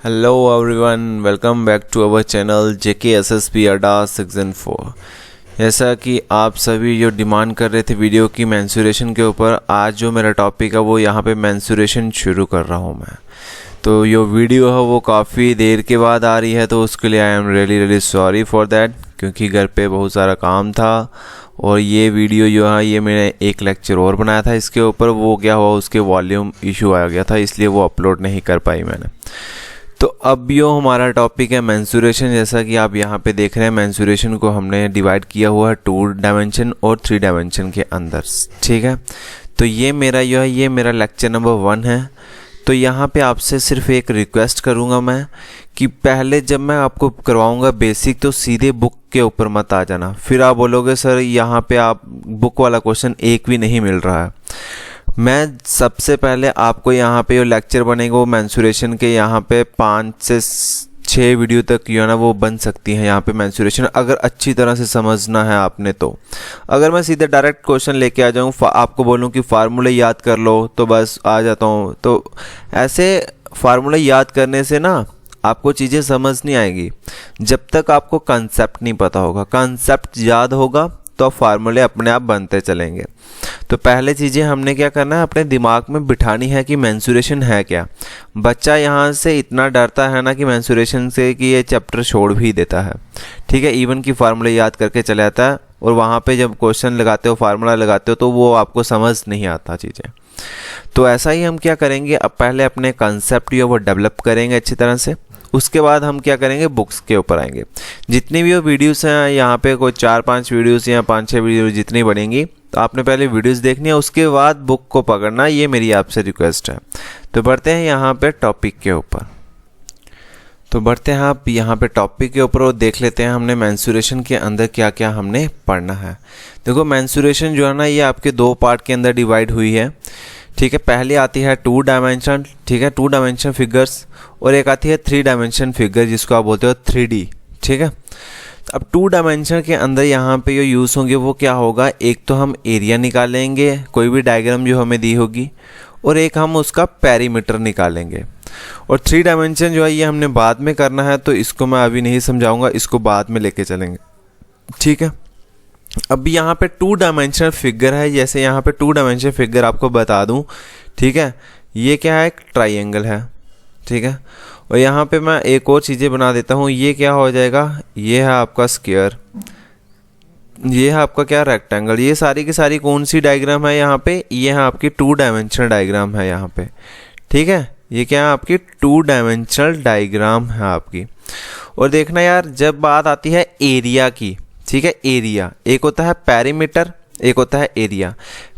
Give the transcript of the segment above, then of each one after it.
Hello everyone, welcome back to our channel JKSSB Adda section 4। जैसा कि आप सभी जो डिमांड कर रहे थे वीडियो की मेंसुरेशन के ऊपर, आज जो मेरा टॉपिक है वो यहाँ पे मेंसुरेशन शुरू कर रहा हूँ मैं। तो जो वीडियो है वो काफ़ी देर के बाद आ रही है, तो उसके लिए I am really sorry for that, क्योंकि घर पे बहुत सारा काम था। और ये वीडियो जो है ये मैंने एक लेक्चर और बनाया था इसके ऊपर, वो क्या हुआ उसके वॉल्यूम इशू आ गया था, इसलिए वो अपलोड नहीं कर पाई मैंने। तो अब यो हमारा टॉपिक है मेंसुरेशन। जैसा कि आप यहाँ पे देख रहे हैं, मेंसुरेशन को हमने डिवाइड किया हुआ है 2 डायमेंशन और 3 डायमेंशन के अंदर, ठीक है। तो ये मेरा जो है ये मेरा लेक्चर नंबर 1 है। तो यहाँ पे आपसे सिर्फ एक रिक्वेस्ट करूँगा मैं कि पहले जब मैं आपको करवाऊँगा बेसिक, तो सीधे बुक के ऊपर मत आ जाना। फिर आप बोलोगे सर यहाँ पे आप बुक वाला क्वेश्चन एक भी नहीं मिल रहा है। मैं सबसे पहले आपको यहाँ पे जो लेक्चर बनेगा वो मेंसुरेशन के, यहाँ पे 5 से 6 वीडियो तक जो है ना वो बन सकती है यहाँ पे मेंसुरेशन, अगर अच्छी तरह से समझना है आपने। तो अगर मैं सीधे डायरेक्ट क्वेश्चन लेके आ जाऊँ, आपको बोलूँ कि फार्मूले याद कर लो, तो बस आ जाता हूँ। तो ऐसे फार्मूले याद करने से ना आपको चीज़ें समझ नहीं आएगी जब तक आपको कंसेप्ट नहीं पता होगा। कंसेप्ट याद होगा तो फार्मूले अपने आप बनते चलेंगे। तो पहले चीज़ें हमने क्या करना है, अपने दिमाग में बिठानी है कि मेंसुरेशन है क्या। बच्चा यहाँ से इतना डरता है ना कि मेंसुरेशन से कि ये चैप्टर छोड़ भी देता है, ठीक है। इवन की फार्मूले याद करके चले आता है, और वहाँ पे जब क्वेश्चन लगाते हो, फार्मूला लगाते हो, तो वो आपको समझ नहीं आता चीज़ें। तो ऐसा ही हम क्या करेंगे, अब पहले अपने कंसेप्ट जो वो डेवलप करेंगे अच्छी तरह से। उसके बाद हम क्या करेंगे, बुक्स के ऊपर आएंगे। जितनी भी वो वीडियोस हैं यहाँ पे, कोई 4-5 वीडियोस या 5-6 वीडियो जितनी बनेंगी, तो आपने पहले वीडियोस देखनी है, उसके बाद बुक को पकड़ना, ये मेरी आपसे रिक्वेस्ट है। तो बढ़ते हैं यहाँ पे टॉपिक के ऊपर। तो बढ़ते हैं आप यहाँ पे टॉपिक के ऊपर और देख लेते हैं हमने मेंसुरेशन के अंदर क्या क्या हमने पढ़ना है। देखो मेंसुरेशन जो है ना ये आपके 2 पार्ट के अंदर डिवाइड हुई है, ठीक है। पहले आती है 2 डायमेंशन, ठीक है, 2 डायमेंशन फिगर्स, और एक आती है 3 डायमेंशन फिगर जिसको आप बोलते हो 3D, ठीक है। अब 2 डायमेंशन के अंदर यहाँ पे जो यूज़ होंगे वो क्या होगा, एक तो हम एरिया निकालेंगे, कोई भी डायग्राम जो हमें दी होगी, और एक हम उसका पेरीमीटर निकालेंगे। और 3 डायमेंशन जो है ये हमने बाद में करना है, तो इसको मैं अभी नहीं समझाऊंगा, इसको बाद में लेके चलेंगे, ठीक है। अब यहाँ पे 2 डायमेंशनल फिगर है। जैसे यहाँ पे 2 डायमेंशनल फिगर आपको बता दूँ, ठीक है, ये क्या है, एक ट्राइंगल है, ठीक है। और यहाँ पे मैं एक और चीज़ें बना देता हूँ, ये क्या हो जाएगा, ये है आपका स्क्वायर, ये है आपका क्या, रेक्टेंगल। ये सारी की सारी कौन सी डायग्राम है यहाँ पे, ये है आपकी 2 डायमेंशनल डायग्राम है यहाँ पे, ठीक है। ये क्या है, आपकी 2 डायमेंशनल डायग्राम है आपकी। और देखना यार, जब बात आती है एरिया की, ठीक है, एरिया एक होता है पेरीमीटर, एक होता है एरिया।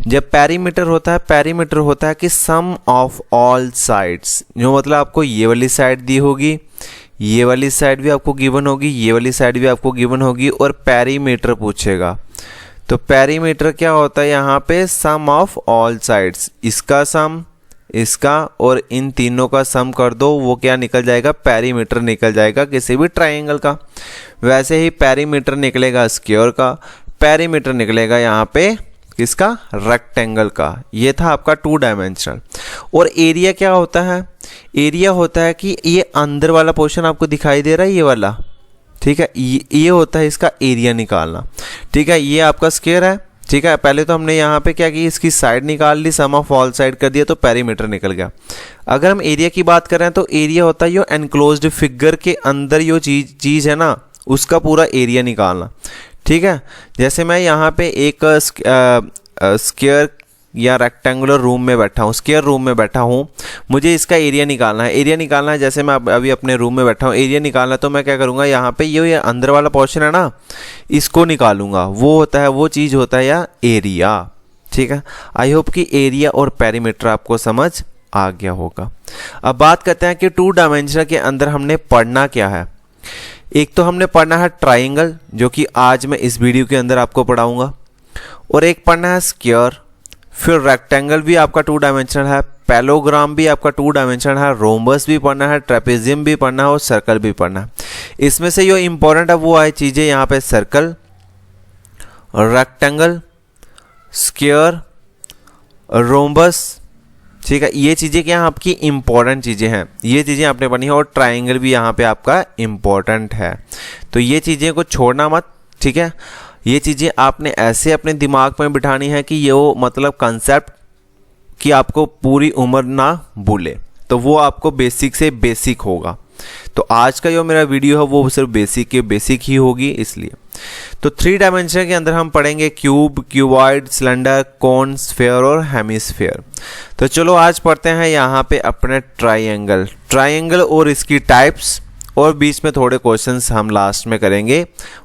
जब पेरीमीटर होता है कि सम ऑफ ऑल साइड्स, जो मतलब आपको ये वाली साइड दी होगी, ये वाली साइड भी आपको गिवन होगी, ये वाली साइड भी आपको गिवन होगी, और पेरीमीटर पूछेगा। तो पेरीमीटर क्या होता है यहाँ पे, सम ऑफ ऑल साइड्स, इसका सम, इसका और इन तीनों का सम कर दो, वो क्या निकल जाएगा, पेरीमीटर निकल जाएगा किसी भी ट्राइंगल का। वैसे ही पेरीमीटर निकलेगा स्क्वायर का, पेरीमीटर निकलेगा यहाँ पे किसका, रेक्टेंगल का। ये था आपका 2 डायमेंशनल। और एरिया क्या होता है, एरिया होता है कि ये अंदर वाला पोर्शन आपको दिखाई दे रहा है, ये वाला, ठीक है, ये होता है इसका एरिया निकालना, ठीक है। ये आपका स्क्वायर है, ठीक है। पहले तो हमने यहाँ पे क्या की, इसकी साइड निकाल ली, सम ऑफ ऑल साइड कर दिया, तो पेरीमीटर निकल गया। अगर हम एरिया की बात करें तो एरिया होता है यो एनक्लोज्ड फिगर के अंदर यो चीज़ है ना, उसका पूरा एरिया निकालना, ठीक है। जैसे मैं यहाँ पे एक स्क्वायर या रेक्टेंगुलर रूम में बैठा हूँ, स्क्वायर रूम में बैठा हूँ, मुझे इसका एरिया निकालना है। एरिया निकालना है, जैसे मैं अभी अपने रूम में बैठा हूँ, एरिया निकालना है, तो मैं क्या करूँगा, यहाँ पे ये अंदर वाला पोर्शन है ना, इसको निकालूंगा, वो होता है, वो चीज़ होता है या एरिया, ठीक है। आई होप कि एरिया और पेरीमीटर आपको समझ आ गया होगा। अब बात करते हैं कि 2 डायमेंशन के अंदर हमने पढ़ना क्या है। एक तो हमने पढ़ना है ट्राइंगल, जो कि आज मैं इस वीडियो के अंदर आपको पढ़ाऊंगा, और एक पढ़ना है स्क्वायर, फिर रेक्टेंगल भी आपका 2 डायमेंशनल है, पैलोग्राम भी आपका 2 डायमेंशनल है, रोम्बस भी पढ़ना है, ट्रेपेजियम भी पढ़ना है, और सर्कल भी पढ़ना है। इसमें से जो इम्पोर्टेंट है वो है चीज़ें यहाँ पे, सर्कल, रेक्टेंगल, स्क्वायर, रोम्बस, ठीक है, ये चीज़ें क्या हैं आपकी इंपॉर्टेंट चीज़ें हैं, ये चीज़ें आपने पढ़ी हैं। और ट्राइंगल भी यहाँ पे आपका इम्पॉर्टेंट है, तो ये चीज़ें को छोड़ना मत, ठीक है। ये चीज़ें आपने ऐसे अपने दिमाग में बिठानी है कि ये वो मतलब कंसेप्ट कि आपको पूरी उम्र ना भूले, तो वो आपको बेसिक से बेसिक होगा। तो आज का जो मेरा वीडियो है वो सिर्फ बेसिक के बेसिक ही होगी, इसलिए। तो 3 डायमेंशन के अंदर हम पढ़ेंगे क्यूब, क्यूबॉइड, सिलेंडर, कोन, स्फीयर और हेमिस्फीयर। तो चलो आज पढ़ते हैं यहाँ पे अपने ट्राइंगल और इसकी टाइप्स, और बीच में थोड़े क्वेश्चंस हम लास्ट में करेंगे।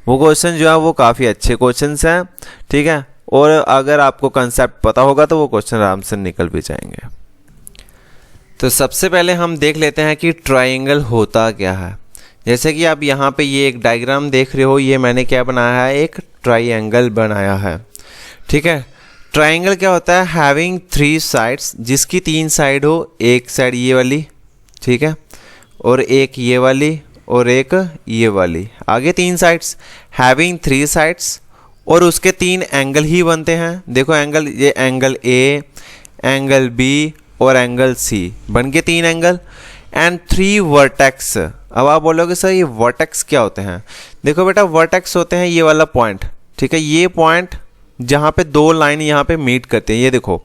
वो क्वेश्चन जो है वो काफ़ी अच्छे क्वेश्चंस हैं, ठीक है। और अगर आपको कंसेप्ट पता होगा तो वो क्वेश्चन आराम से निकल भी जाएंगे। तो सबसे पहले हम देख लेते हैं कि ट्राइंगल होता क्या है। जैसे कि आप यहाँ पे ये एक डायग्राम देख रहे हो, ये मैंने क्या बनाया है, एक ट्राइंगल बनाया है, ठीक है। ट्राइंगल क्या होता है, हैविंग 3 साइड्स, जिसकी 3 साइड हो, एक साइड ये वाली, ठीक है, और एक ये वाली और एक ये वाली, आगे 3 साइड्स, हैविंग 3 साइड्स, और उसके 3 एंगल ही बनते हैं। देखो एंगल, ये एंगल ए, एंगल बी और एंगल सी, बन के 3 एंगल, एंड 3 वर्टेक्स। अब आप बोलोगे सर ये वर्टेक्स क्या होते हैं? देखो बेटा, वर्टेक्स होते हैं ये वाला पॉइंट, ठीक है, ये पॉइंट जहाँ पे 2 लाइन यहाँ पे मीट करते हैं। ये देखो,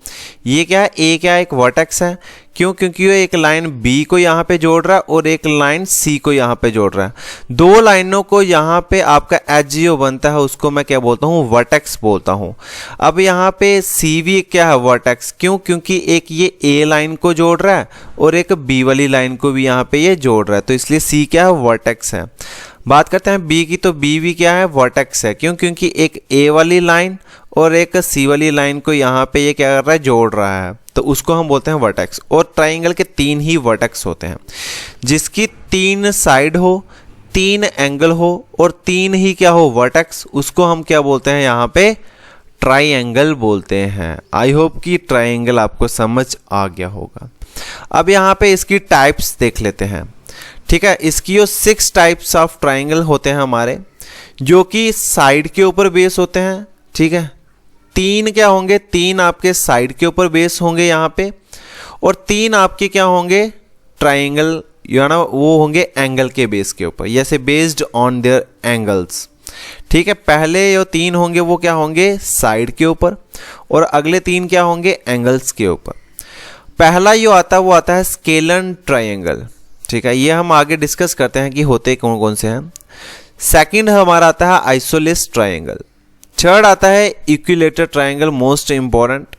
ये क्या है, ए क्या है, एक वर्टेक्स है। क्यों? क्योंकि ये एक लाइन बी को यहाँ पे जोड़ रहा है और एक लाइन सी को यहाँ पे जोड़ रहा है। 2 लाइनों को यहाँ पे आपका एज जो बनता है उसको मैं क्या बोलता हूँ, वर्टेक्स बोलता हूँ। अब यहाँ पे सी भी क्या है, वर्टेक्स। क्यों? क्योंकि एक ये ए लाइन को जोड़ रहा है और एक बी वाली लाइन को भी यहाँ पे ये जोड़ रहा है, तो इसलिए सी क्या है, वर्टेक्स है। बात करते हैं बी की, तो बी भी क्या है, वर्टेक्स है। क्यों? क्योंकि एक ए वाली लाइन और एक सी वाली लाइन को यहाँ पे ये क्या कर रहा है, जोड़ रहा है, तो उसको हम बोलते हैं वर्टेक्स। और ट्राइंगल के 3 ही वर्टेक्स होते हैं, जिसकी 3 साइड हो, 3 एंगल हो और 3 ही क्या हो, वर्टेक्स, उसको हम क्या बोलते हैं, यहाँ पे ट्राइंगल बोलते हैं। आई होप कि ट्राइंगल आपको समझ आ गया होगा। अब यहाँ पे इसकी टाइप्स देख लेते हैं, ठीक है। इसकी जो 6 टाइप्स ऑफ ट्राइंगल होते हैं हमारे, जो कि साइड के ऊपर बेस होते हैं, ठीक है। 3 क्या होंगे, 3 आपके साइड के ऊपर बेस होंगे यहाँ पे, और 3 आपके क्या होंगे, ट्राइंगल या ना वो होंगे एंगल के बेस के ऊपर, जैसे बेस्ड ऑन देयर एंगल्स, ठीक है। पहले जो 3 होंगे वो क्या होंगे, साइड के ऊपर, और अगले 3 क्या होंगे, एंगल्स के ऊपर। पहला जो आता है वो आता है स्केलन ट्राइंगल, ठीक है। ये हम आगे डिस्कस करते हैं कि होते कौन कौन से हैं। सेकंड हमारा आता है आइसोलेस ट्राइंगल। थर्ड आता है इक्विलेटरल ट्राइंगल, मोस्ट इंपॉर्टेंट।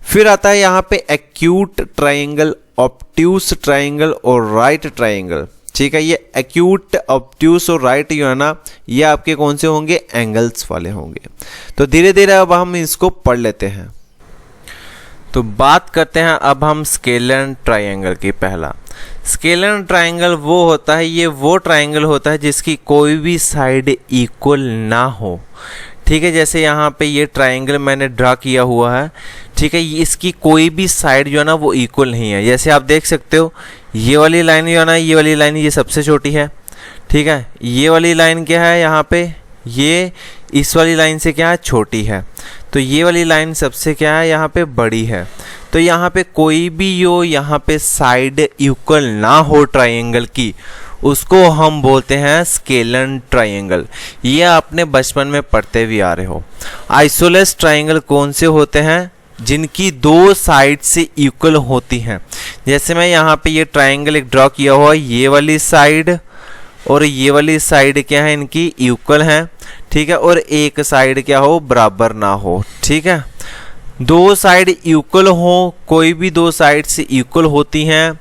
फिर आता है यहाँ पे एक्यूट ट्राइंगल, ऑब्ट्यूस ट्राइंगल और राइट ट्राइंगल, ठीक है। ये एक्यूट, ऑब्ट्यूस और राइट जो है ना, ये आपके कौन से होंगे, एंगल्स वाले होंगे। तो धीरे धीरे अब हम इसको पढ़ लेते हैं। तो बात करते हैं अब हम स्केलन ट्राइंगल की। पहला स्केलन ट्राइंगल वो होता है, ये वो ट्राइंगल होता है जिसकी कोई भी साइड इक्वल ना हो, ठीक है। जैसे यहाँ पे ये ट्राइंगल मैंने ड्रा किया हुआ है, ठीक है, इसकी कोई भी साइड जो है ना वो इक्वल नहीं है। जैसे आप देख सकते हो, ये वाली लाइन जो है ना, ये वाली लाइन ये सबसे छोटी है, ठीक है। ये वाली लाइन क्या है यहाँ पे, ये इस वाली लाइन से क्या है, छोटी है। तो ये वाली लाइन सबसे क्या है, यहाँ पे बड़ी है। तो यहाँ पे कोई भी यो यहाँ पे साइड इक्वल ना हो ट्राइंगल की, उसको हम बोलते हैं स्केलन ट्राइंगल। ये आपने बचपन में पढ़ते भी आ रहे हो। आइसोलेस ट्राइंगल कौन से होते हैं, जिनकी 2 साइड से इक्वल होती हैं। जैसे मैं यहाँ पे ये ट्राइंगल एक ड्रॉ किया हुआ, ये वाली साइड और ये वाली साइड क्या है, इनकी इक्वल हैं, ठीक है। और एक साइड क्या हो, बराबर ना हो, ठीक है। 2 साइड इक्वल हो, कोई भी 2 साइड से इक्वल होती हैं,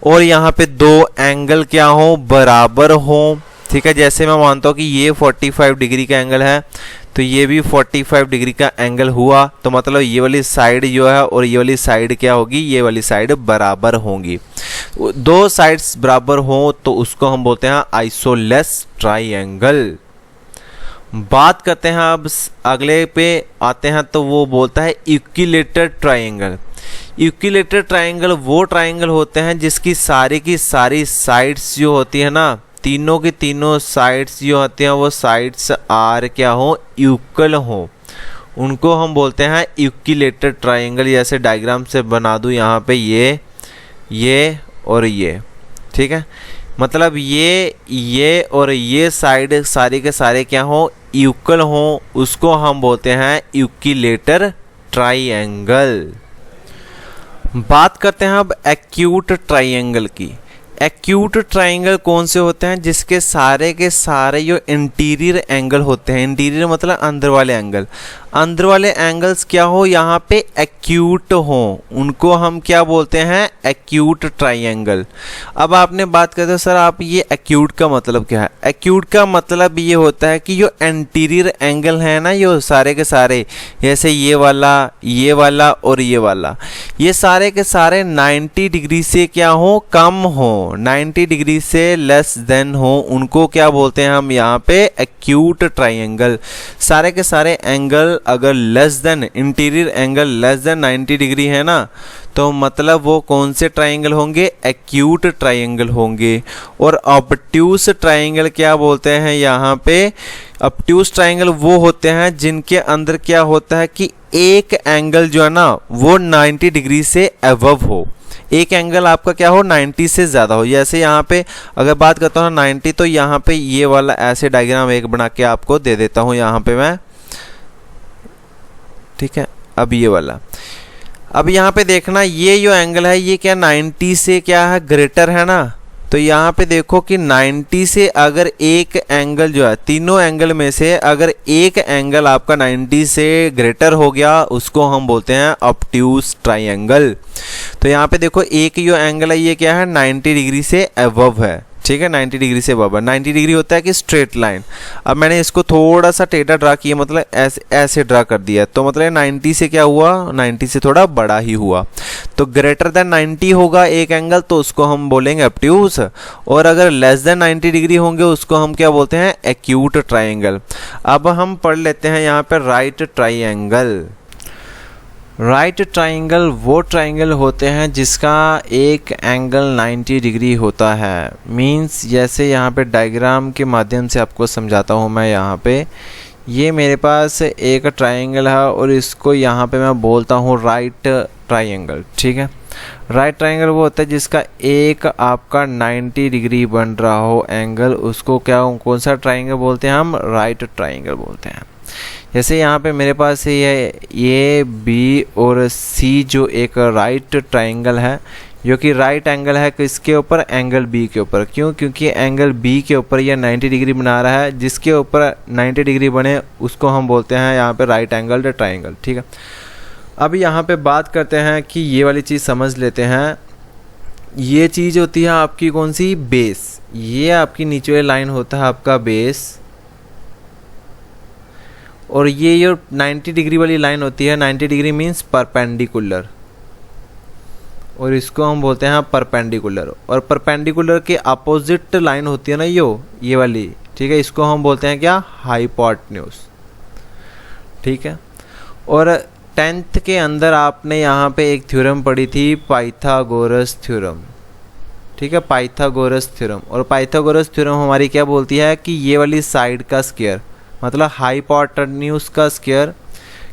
और यहाँ पे 2 एंगल क्या हो, बराबर हो, ठीक है। जैसे मैं मानता हूँ कि ये 45 डिग्री का एंगल है, तो ये भी 45 डिग्री का एंगल हुआ, तो मतलब ये वाली साइड जो है और ये वाली साइड क्या होगी, ये वाली साइड बराबर होंगी। 2 साइड्स बराबर हो तो उसको हम बोलते हैं आइसोलेस ट्राइंगल। बात करते हैं अब अगले पे आते हैं, तो वो बोलता है इक्विलेटरल ट्राइंगल। इक्विलेटरल ट्राइंगल वो ट्राइंगल होते हैं जिसकी सारी की सारी साइड्स जो होती है ना, तीनों की तीनों साइड्स जो होती हैं वो साइड्स आर क्या हो, इक्वल हो। उनको हम बोलते हैं इक्विलेटरल ट्रायंगल। जैसे डायग्राम से बना दूँ यहाँ पे ये और ये, ठीक है। मतलब ये और ये साइड सारे के सारे क्या हो, इक्वल हो, उसको हम बोलते हैं इक्विलेटरल ट्रायंगल। बात करते हैं अब एक्यूट ट्रायंगल की। एक्यूट ट्रायंगल कौन से होते हैं, जिसके सारे के सारे जो इंटीरियर एंगल होते हैं, इंटीरियर मतलब अंदर वाले एंगल, अंदर वाले एंगल्स क्या हो यहाँ पे एक्यूट हो, उनको हम क्या बोलते हैं, एक्यूट ट्रायंगल। अब आपने बात करते हो सर आप ये एक्यूट का मतलब क्या है। एक्यूट का मतलब ये होता है कि जो इंटीरियर एंगल है ना, ये सारे के सारे, जैसे ये वाला और ये वाला, ये सारे के सारे 90 डिग्री से क्या हो, कम हो, 90 डिग्री से लेस देन हो, उनको क्या बोलते हैं हम यहाँ पे एक्यूट ट्रायंगल। सारे के सारे एंगल अगर less than, interior angle less than 90 degree है ना, तो मतलब वो कौन से ट्रायंगल होंगे, एक्यूट ट्रायंगल होंगे। और ऑब्ट्यूस ट्रायंगल क्या बोलते हैं यहाँ पे, ऑब्ट्यूस ट्रायंगल वो होते हैं जिनके अंदर क्या होता है कि एक एंगल जो है ना वो 90 डिग्री से अबव हो, एक एंगल आपका क्या हो 90 से ज़्यादा हो। जैसे यहाँ पे अगर बात करता हूँ 90, तो यहाँ पे ये वाला ऐसे डायग्राम एक बना के आपको दे देता हूँ यहाँ पे मैं, ठीक है। अब ये वाला, अब यहाँ पे देखना ये जो एंगल है ये क्या 90 से क्या है, ग्रेटर है ना। तो यहाँ पे देखो कि 90 से अगर एक एंगल जो है, तीनों एंगल में से अगर एक एंगल आपका 90 से ग्रेटर हो गया, उसको हम बोलते हैं ऑब्ट्यूस ट्रायंगल। तो यहाँ पे देखो एक जो एंगल है ये क्या है 90 डिग्री से अबव है, ठीक है, 90 डिग्री से अबव है। 90 डिग्री होता है कि स्ट्रेट लाइन। अब मैंने इसको थोड़ा सा टेढ़ा ड्रा किया, मतलब ऐसे ड्रा कर दिया, तो मतलब 90 से क्या हुआ, 90 से थोड़ा बड़ा ही हुआ। तो ग्रेटर देन 90 होगा एक एंगल, तो उसको हम बोलेंगे ऑब्ट्यूस, और अगर लेस देन 90 डिग्री होंगे उसको हम क्या बोलते हैं, एक्यूट ट्रायंगल। अब हम पढ़ लेते हैं यहाँ पर राइट ट्रायंगल। राइट ट्रायंगल वो ट्रायंगल होते हैं जिसका एक एंगल 90 डिग्री होता है। मींस जैसे यहाँ पे डायग्राम के माध्यम से आपको समझाता हूँ मैं। यहाँ पे ये मेरे पास एक ट्रायंगल है और इसको यहाँ पे मैं बोलता हूँ राइट ट्रायंगल, ठीक है। राइट ट्रायंगल वो होता है जिसका एक आपका 90 डिग्री बन रहा हो एंगल, उसको क्या, कौन सा ट्रायंगल बोलते हैं हम, राइट ट्रायंगल बोलते हैं। जैसे यहाँ पे मेरे पास ये बी और सी जो एक राइट ट्रायंगल है, जो कि राइट एंगल है किसके ऊपर, एंगल बी के ऊपर। क्यों, क्योंकि एंगल बी के ऊपर ये 90 डिग्री बना रहा है, जिसके ऊपर 90 डिग्री बने उसको हम बोलते हैं यहाँ पे राइट एंगल ट्रायंगल, ठीक है। अब यहाँ पे बात करते हैं कि ये वाली चीज़ समझ लेते हैं। ये चीज़ होती है आपकी कौन सी, बेस। ये आपकी नीचे वाली लाइन होता है आपका बेस, और ये जो 90 डिग्री वाली लाइन होती है, 90 डिग्री मीन्स परपेंडिकुलर, और इसको हम बोलते हैं परपेंडिकुलर। और परपेंडिकुलर के अपोजिट लाइन होती है ना ये वाली, ठीक है, इसको हम बोलते हैं क्या, हाइपोटेन्यूज, ठीक है। और 10th के अंदर आपने यहाँ पे एक थ्योरम पढ़ी थी, पाइथागोरस थ्योरम, ठीक है, पाइथागोरस थ्योरम। और पाइथागोरस थ्योरम हमारी क्या बोलती है कि ये वाली साइड का स्क्वायर, मतलब हाइपोटेन्यूज का स्क्वायर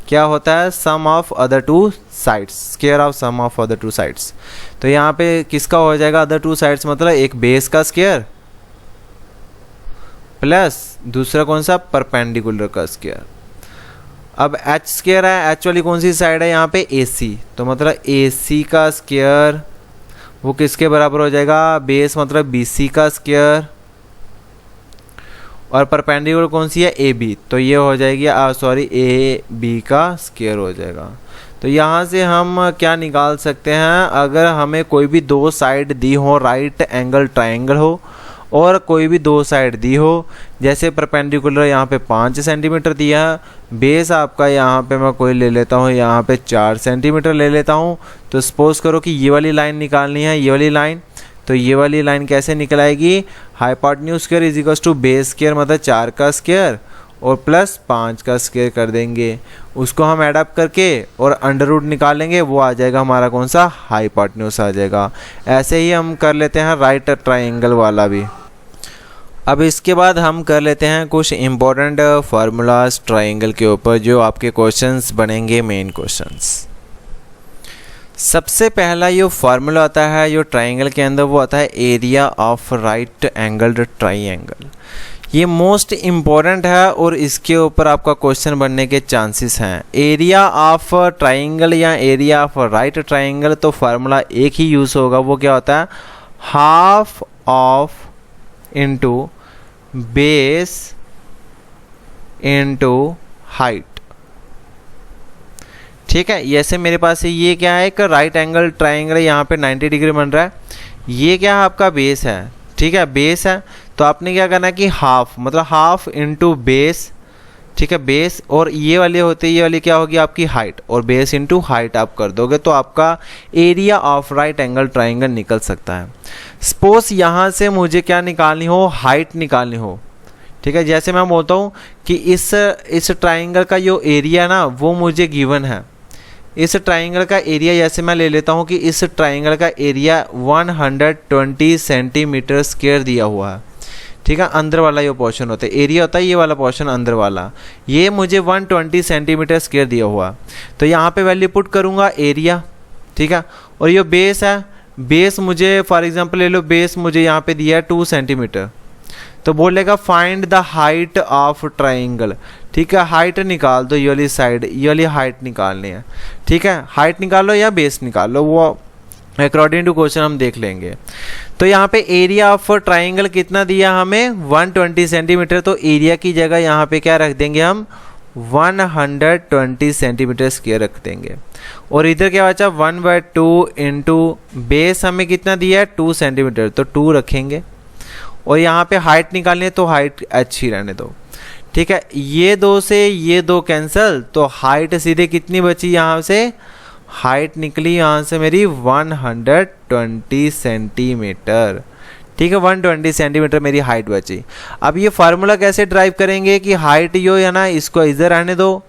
क्या होता है, sum of other two sides, square of sum of other two sides. तो यहाँ पे किसका हो जाएगा अदर टू साइड्स, मतलब एक बेस का स्क्वायर प्लस दूसरा कौन सा, परपेंडिकुलर का स्क्वायर। अब एच स्क्वायर है, एच वाली कौन सी साइड है यहाँ पे, AC, तो मतलब AC का स्क्वायर वो किसके बराबर हो जाएगा, बेस मतलब BC का स्क्वायर, और परपेंडिकुलर कौन सी है, AB, तो ये हो जाएगी AB का स्क्वायर हो जाएगा। तो यहाँ से हम क्या निकाल सकते हैं, अगर हमें कोई भी दो साइड दी हो, राइट एंगल ट्रायंगल हो और कोई भी दो साइड दी हो, जैसे परपेंडिकुलर यहाँ पे 5 सेंटीमीटर दिया है, बेस आपका यहाँ पे मैं कोई ले लेता हूँ, यहाँ पे 4 सेंटीमीटर ले लेता हूँ। तो सपोज करो कि ये वाली लाइन निकालनी है, ये वाली लाइन, तो ये वाली लाइन कैसे निकल आएगी, hypotenuse square is equals to base square मतलब 4 का स्क्वायर और प्लस 5 का स्क्वायर कर देंगे, उसको हम ऐड अप करके और अंडर रूट निकालेंगे, वो आ जाएगा हमारा कौन सा, हाइपोटेन्यूज आ जाएगा। ऐसे ही हम कर लेते हैं राइट ट्रायंगल वाला भी। अब इसके बाद हम कर लेते हैं कुछ इम्पोर्टेंट फार्मूलाज ट्राइंगल के ऊपर जो आपके क्वेश्चंस बनेंगे मेन क्वेश्चंस। सबसे पहला जो फार्मूला आता है जो ट्राइंगल के अंदर वो आता है area of right angled triangle. ये मोस्ट इम्पॉर्टेंट है और इसके ऊपर आपका क्वेश्चन बनने के चांसेस हैं। एरिया ऑफ ट्राइंगल या एरिया ऑफ राइट ट्राइंगल तो फार्मूला एक ही यूज़ होगा, वो क्या होता है, half of into base into height. ठीक है, जैसे मेरे पास ये क्या है, एक राइट एंगल ट्राइंगल यहाँ पे 90 डिग्री बन रहा है, ये क्या है आपका बेस है। ठीक है, बेस है तो आपने क्या करना है कि हाफ मतलब हाफ इंटू बेस। ठीक है, बेस और ये वाली होती है, ये वाली क्या होगी आपकी हाइट, और बेस इंटू हाइट आप कर दोगे तो आपका area of right angle triangle निकल सकता है। सपोज यहाँ से मुझे क्या निकालनी हो, हाइट निकालनी हो। ठीक है, जैसे मैं बोलता हूँ कि इस ट्राइंगल का जो एरिया ना वो मुझे गिवन है। इस ट्राइंगल का एरिया जैसे मैं ले लेता हूँ कि इस ट्राइंगल का एरिया 120 सेंटीमीटर स्क्वायर दिया हुआ है। ठीक है, अंदर वाला ये पोर्शन होता है, एरिया होता है ये वाला पोर्शन अंदर वाला, ये मुझे 120 सेंटीमीटर स्क्वायर दिया हुआ। तो यहाँ पे वैल्यू पुट करूँगा एरिया। ठीक है, और ये बेस है, बेस मुझे फॉर एग्जांपल ले लो, बेस मुझे यहाँ पे दिया है 2 सेंटीमीटर, तो बोलेगा find the height of triangle. ठीक है, हाइट निकाल दो, ये वाली साइड, ये वाली हाइट निकालनी है। ठीक है, हाइट निकाल लो या बेस निकाल लो, वो अकॉर्डिंग टू क्वेश्चन हम देख लेंगे। तो यहाँ पे एरिया ऑफ ट्राइंगल कितना दिया हमें, 120 सेंटीमीटर, तो एरिया की जगह यहाँ पे क्या रख देंगे हम, 120 सेंटीमीटर स्क्वायर रख देंगे। और इधर क्या बचा, 1/2 इंटू बेस हमें कितना दिया है 2 सेंटीमीटर, तो 2 रखेंगे। और यहाँ पे हाइट निकालनी है तो हाइट h ही रहने दो। ठीक है, ये दो से ये दो कैंसिल, तो हाइट सीधे कितनी बची, यहाँ से हाइट निकली यहाँ से मेरी 120 सेंटीमीटर। ठीक है, 120 सेंटीमीटर मेरी हाइट बची। अब ये फार्मूला कैसे ड्राइव करेंगे कि हाइट जो है ना इसको इधर रहने दो।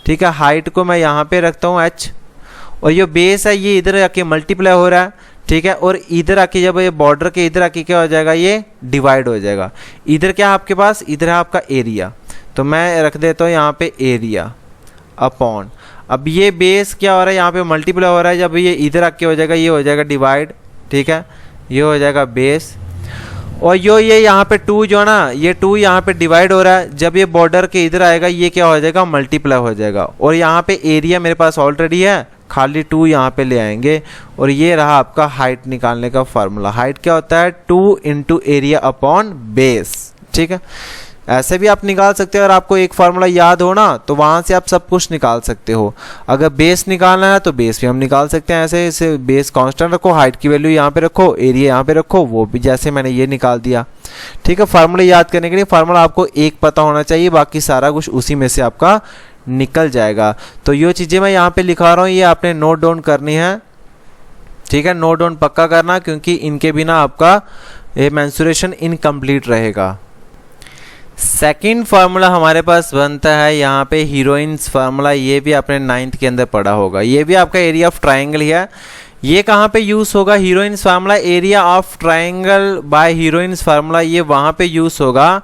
ठीक है, हाइट को मैं यहाँ पे रखता हूँ h, और ये बेस है ये इधर आके मल्टीप्लाई हो रहा है। ठीक है, और इधर आके जब ये बॉर्डर के इधर आके क्या हो जाएगा, ये डिवाइड हो जाएगा। इधर क्या है आपके पास, इधर है आपका एरिया, तो मैं रख देता हूँ यहाँ पे एरिया अपॉन, अब ये बेस क्या हो रहा है यहाँ पे मल्टीप्लाई हो रहा है, जब ये इधर आके हो जाएगा ये हो जाएगा डिवाइड। ठीक है, ये हो जाएगा बेस, और ये यहाँ पे 2 जो है ना, ये 2 यहाँ पे डिवाइड हो रहा है, जब ये बॉर्डर के इधर आएगा ये क्या हो जाएगा, मल्टीप्लाई हो जाएगा। और यहाँ पे एरिया मेरे पास ऑलरेडी है, खाली 2 यहाँ पे ले आएंगे, और ये रहा आपका हाइट निकालने का फार्मूला। हाइट क्या होता है, 2 इंटू एरिया अपॉन बेस। ठीक है, ऐसे भी आप निकाल सकते हो, अगर आपको एक फार्मूला याद हो ना तो वहाँ से आप सब कुछ निकाल सकते हो। अगर बेस निकालना है तो बेस भी हम निकाल सकते हैं ऐसे, इसे बेस कांस्टेंट रखो, हाइट की वैल्यू यहाँ पे रखो, एरिया यहाँ पे रखो, वो भी जैसे मैंने ये निकाल दिया। ठीक है, फार्मूला याद करने के लिए फार्मूला आपको एक पता होना चाहिए, बाकी सारा कुछ उसी में से आपका निकल जाएगा। तो ये चीज़ें मैं यहाँ पे लिखा रहा हूँ, ये आपने नोट डाउन करनी है। ठीक है, नोट डाउन पक्का करना, क्योंकि इनके बिना आपका ये मेंसुरेशन इनकम्प्लीट रहेगा। सेकंड फार्मूला हमारे पास बनता है यहाँ पे हीरोइंस फार्मूला, ये भी आपने 9th के अंदर पढ़ा होगा, ये भी आपका एरिया ऑफ ट्राइंगल है। ये कहाँ पे यूज़ होगा, Heron's formula, area of triangle by Heron's formula, ये वहाँ पे यूज़ होगा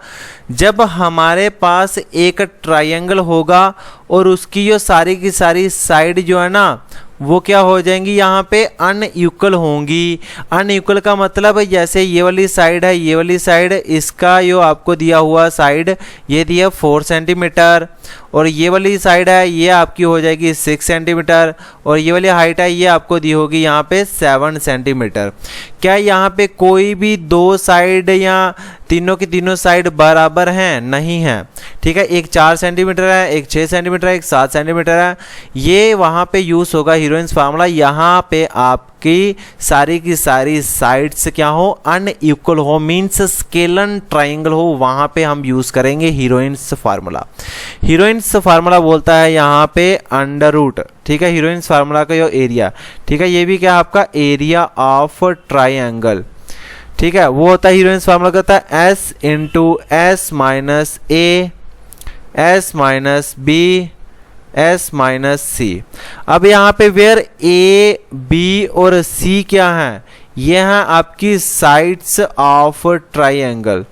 जब हमारे पास एक ट्राइंगल होगा और उसकी जो सारी की सारी साइड जो है ना वो क्या हो जाएंगी, यहाँ पे अनइक्वल होंगी। अनइक्वल का मतलब है जैसे ये वाली साइड है, ये वाली साइड, इसका जो आपको दिया हुआ साइड ये दिया 4 सेंटीमीटर, और ये वाली साइड है ये आपकी हो जाएगी 6 सेंटीमीटर, और ये वाली हाइट है ये आपको दी होगी यहाँ पे 7 सेंटीमीटर। क्या यहाँ पे कोई भी 2 साइड या तीनों की तीनों साइड बराबर हैं? नहीं है। ठीक है, एक 4 सेंटीमीटर है, एक 6 सेंटीमीटर है, एक 7 सेंटीमीटर है। ये वहाँ पे यूज़ होगा हीरोइंस फार्मूला, यहाँ पे आपकी सारी की सारी साइड्स क्या हो, अनइक्वल हो, मीन्स स्केलन ट्राइंगल हो, वहाँ पे हम यूज़ करेंगे हीरोइंस फार्मूला। हीरोइंस फार्मूला बोलता है यहाँ पे अंडर रूट। ठीक है, हीरोइंस फार्मूला का जो एरिया, ठीक है, ये भी क्या आपका एरिया ऑफ ट्राइंगल। ठीक है, वो होता है हीरोइंस फार्मूला कहता है s into s minus a s minus b s minus c. अब यहाँ पे वेयर ए बी और सी क्या है, ये हैं आपकी साइड्स ऑफ ट्राइंगल।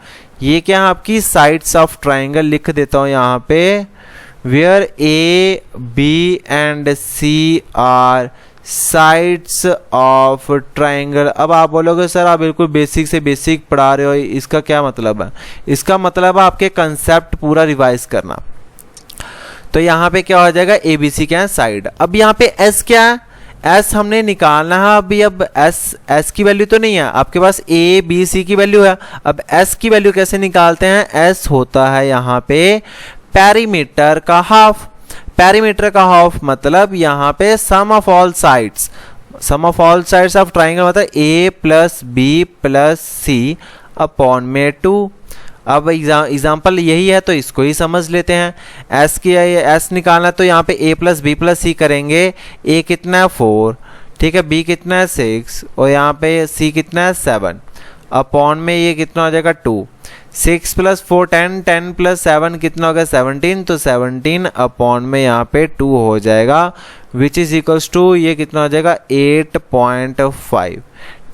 ये क्या है आपकी साइड्स ऑफ ट्राइंगल, लिख देता हूँ यहाँ पे, where A B and C are sides of triangle. अब आप बोलोगे सर आप बिल्कुल बेसिक से बेसिक पढ़ा रहे हो, इसका क्या मतलब है? इसका मतलब है आपके कंसेप्ट पूरा रिवाइज करना। तो यहाँ पे क्या हो जाएगा, ए बी सी क्या है साइड। अब यहाँ पे एस क्या है, एस हमने निकालना है। अभी अब एस की वैल्यू तो नहीं है आपके पास, ए बी सी की वैल्यू है। अब एस की वैल्यू कैसे निकालते हैं, एस होता है यहाँ पे पेरीमीटर का हाफ। पेरीमीटर का हाफ मतलब यहाँ पे sum of all sides, sum of all sides of triangle मतलब a plus B plus C upon में 2। अब एग्जाम्पल यही है तो इसको ही समझ लेते हैं। एस की एस निकालना तो यहाँ पे ए प्लस बी प्लस सी करेंगे। ए कितना है 4, ठीक है, बी कितना है 6 और यहाँ पे सी कितना है 7 अपॉन में ये कितना हो जाएगा 2। 6 प्लस 4 10, 10 प्लस 7 कितना होगा 17, तो 17 अपॉन में यहाँ पे 2 हो जाएगा, विच इज इक्वल्स टू ये कितना हो जाएगा 8.5।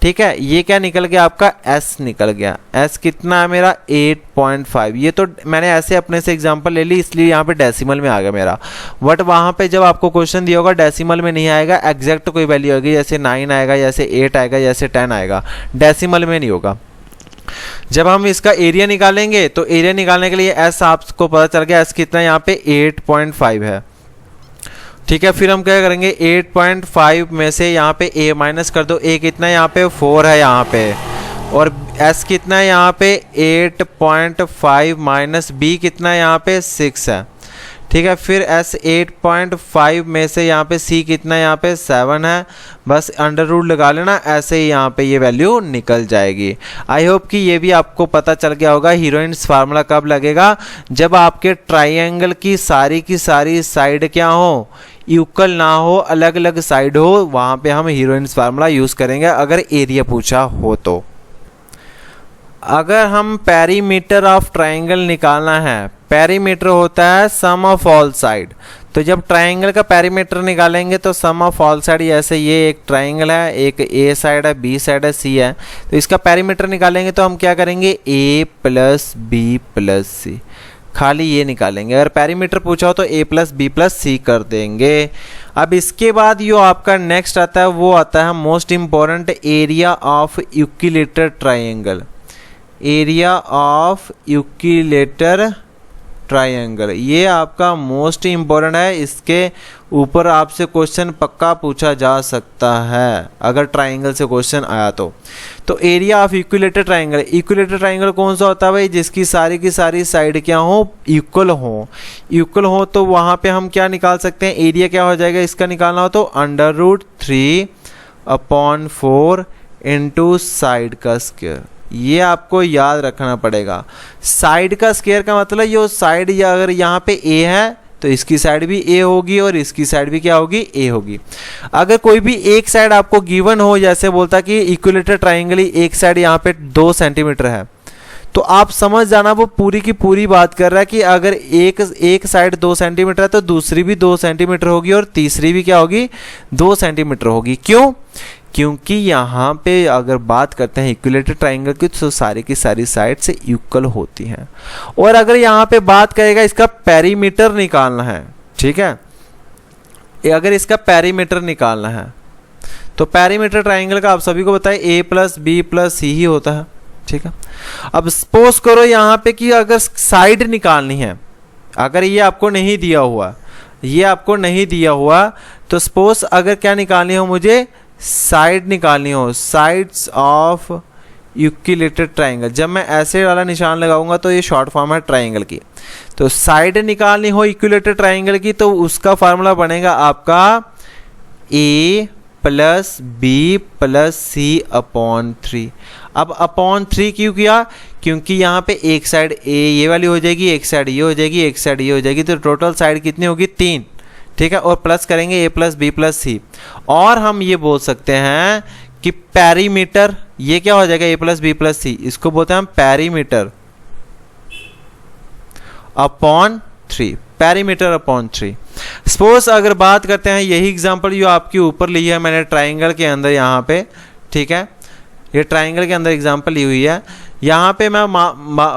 ठीक है, ये क्या निकल गया आपका S निकल गया। S कितना है मेरा 8.5। ये तो मैंने ऐसे अपने से एग्जांपल ले ली इसलिए यहाँ पे डेसिमल में आ गया मेरा, बट वहाँ पे जब आपको क्वेश्चन दिया होगा डेसिमल में नहीं आएगा, एग्जैक्ट कोई वैल्यू होगी, जैसे 9 आएगा, जैसे 8 आएगा, जैसे 10 आएगा, डेसिमल में नहीं होगा। जब हम इसका एरिया निकालेंगे तो एरिया निकालने के लिए S आपको पता चल गया, S कितना यहाँ पे 8.5 है। ठीक है, फिर हम क्या करेंगे 8.5 में से यहाँ पे a माइनस कर दो। a कितना यहाँ पे 4 है यहाँ पे, और s कितना है यहाँ पे 8.5 माइनस b कितना है यहाँ पे 6 है। ठीक है, फिर s 8.5 में से यहाँ पे c कितना यहाँ पे 7 है, बस अंडर रूट लगा लेना, ऐसे ही यहाँ पे ये वैल्यू निकल जाएगी। आई होप कि ये भी आपको पता चल गया होगा। हीरोइंस फार्मूला कब लगेगा, जब आपके ट्राइंगल की सारी साइड क्या हो, इक्वल ना हो, अलग अलग साइड हो, वहाँ पे हम हीरोइंस फार्मूला यूज़ करेंगे अगर एरिया पूछा हो तो। अगर हम पेरीमीटर ऑफ ट्राइंगल निकालना है, पेरीमीटर होता है सम ऑफ ऑल साइड, तो जब ट्राइंगल का पेरीमीटर निकालेंगे तो सम ऑफ ऑल साइड, जैसे ये एक ट्राइंगल है, एक ए साइड है, बी साइड है, सी है, तो इसका पेरीमीटर निकालेंगे तो हम क्या करेंगे ए प्लस बी प्लस सी, खाली ये निकालेंगे। अगर पेरीमीटर पूछा हो तो a प्लस बी प्लस सी कर देंगे। अब इसके बाद जो आपका नेक्स्ट आता है वो आता है most important, area of equilateral triangle. Area of equilateral triangle ये आपका मोस्ट इम्पोर्टेंट है, इसके ऊपर आपसे क्वेश्चन पक्का पूछा जा सकता है अगर ट्राइंगल से क्वेश्चन आया तो area of equilateral triangle. Equilateral triangle कौन सा होता है भाई, जिसकी सारी की सारी साइड क्या हो, इक्वल हो, तो वहाँ पे हम क्या निकाल सकते हैं, एरिया क्या हो जाएगा इसका निकालना हो तो अंडर रूट 3/4 इंटू साइड का स्क्वायर। ये आपको याद रखना पड़ेगा। साइड का स्क्वायर का मतलब ये साइड, या अगर यहाँ पे ए है तो इसकी साइड भी ए होगी और इसकी साइड भी क्या होगी, ए होगी। अगर कोई भी एक साइड आपको गिवन हो, जैसे बोलता कि इक्विलेटर ट्राइंगल एक साइड यहाँ पे 2 सेंटीमीटर है, तो आप समझ जाना वो पूरी की पूरी बात कर रहा है कि अगर एक साइड 2 सेंटीमीटर है तो दूसरी भी 2 सेंटीमीटर होगी और तीसरी भी क्या होगी 2 सेंटीमीटर होगी। क्यों? क्योंकि यहाँ पे अगर बात करते हैं इक्विलेटर ट्राइंगल की तो सारी की सारी साइड से इक्वल होती हैं। और अगर यहाँ पे बात करेगा इसका पेरीमीटर निकालना है, ठीक है, अगर इसका पेरीमीटर निकालना है तो पेरीमीटर ट्राइंगल का आप सभी को बताएं ए प्लस बी प्लस सी ही होता है। ठीक है, अब सपोज करो यहाँ पे कि अगर साइड निकालनी है, अगर ये आपको नहीं दिया हुआ, तो सपोज अगर क्या निकालनी हो, मुझे साइड निकालनी हो, साइड्स ऑफ यूक्विलेटर ट्राइंगल। जब मैं ऐसे वाला निशान लगाऊंगा तो ये शॉर्ट फॉर्म है ट्राइंगल की, तो साइड निकालनी हो इक्विलेटर ट्राइंगल की तो उसका फार्मूला बनेगा आपका a plus B plus C upon 3। अब अपॉन 3 क्यों किया, क्योंकि यहाँ पे एक साइड a ये वाली हो जाएगी, एक साइड ये हो जाएगी, एक साइड ये हो जाएगी, तो टोटल साइड कितनी होगी 3। ठीक है, और प्लस करेंगे a प्लस बी प्लस सी। और हम ये बोल सकते हैं कि पेरीमीटर ये क्या हो जाएगा a प्लस बी प्लस सी, इसको बोलते हैं हम perimeter upon 3, perimeter upon 3। Suppose अगर बात करते हैं, यही एग्जांपल जो आपके ऊपर ली है मैंने ट्राइंगल के अंदर यहाँ पे, ठीक है, ये ट्राइंगल के अंदर एग्जांपल ली हुई है। यहाँ पे मैं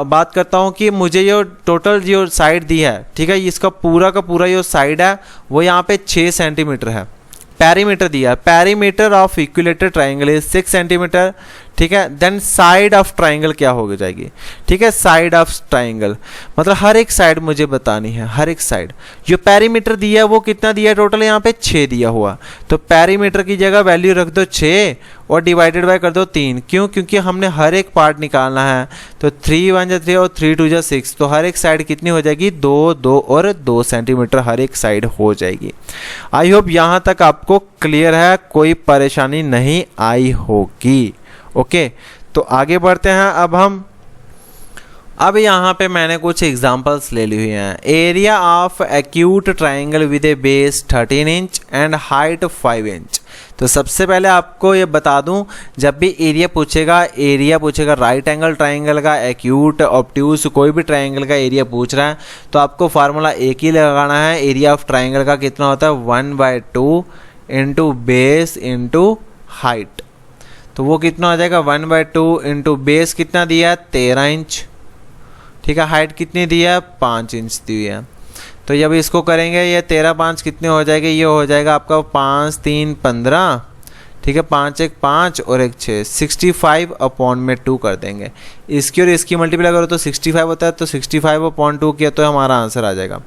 बात करता हूँ कि मुझे जो टोटल जो साइड दी है, ठीक है, इसका पूरा का पूरा जो साइड है वो यहाँ पे 6 सेंटीमीटर है। पेरीमीटर दिया है, perimeter of equilateral triangle is 6 centimetre, ठीक है। देन साइड ऑफ ट्राइंगल क्या हो जाएगी, ठीक है, साइड ऑफ ट्राइंगल मतलब हर एक साइड मुझे बतानी है, हर एक साइड। जो पेरीमीटर दिया है वो कितना दिया है, टोटल यहाँ पे 6 दिया हुआ, तो पेरीमीटर की जगह वैल्यू रख दो 6 और डिवाइडेड बाय कर दो 3। क्यों? क्योंकि हमने हर एक पार्ट निकालना है, तो 3 1 जा 3 और 3 2 जा 6, तो हर एक साइड कितनी हो जाएगी, 2 2 और 2 सेंटीमीटर हर एक साइड हो जाएगी। आई होप यहाँ तक आपको क्लियर है, कोई परेशानी नहीं आई होगी। ओके, तो आगे बढ़ते हैं। अब यहाँ पे मैंने कुछ एग्जांपल्स ले ली हुई हैं। Area of acute triangle with A base 13 inch and height 5 inch. तो सबसे पहले आपको ये बता दूं, जब भी एरिया पूछेगा राइट एंगल ट्राइंगल का, एक्यूट, ऑब्ट्यूज, कोई भी ट्राइंगल का एरिया पूछ रहा है तो आपको फार्मूला एक ही लगाना है। एरिया ऑफ ट्राइंगल का कितना होता है, 1/2 इंटू बेस इंटू हाइट। तो वो कितना हो जाएगा, 1/2 इंटू बेस कितना दिया है, 13 इंच, ठीक है। हाइट कितनी दी है, 5 इंच दी है। तो जब इसको करेंगे ये 13 5 कितने हो जाएंगे, ये हो जाएगा आपका 5 3 15, ठीक है, 5 1 5 और 1 6, 65/2 कर देंगे। इसकी और इसकी मल्टीप्लाई करो तो 65 होता है, तो 65/2 किया तो हमारा आंसर आ जाएगा।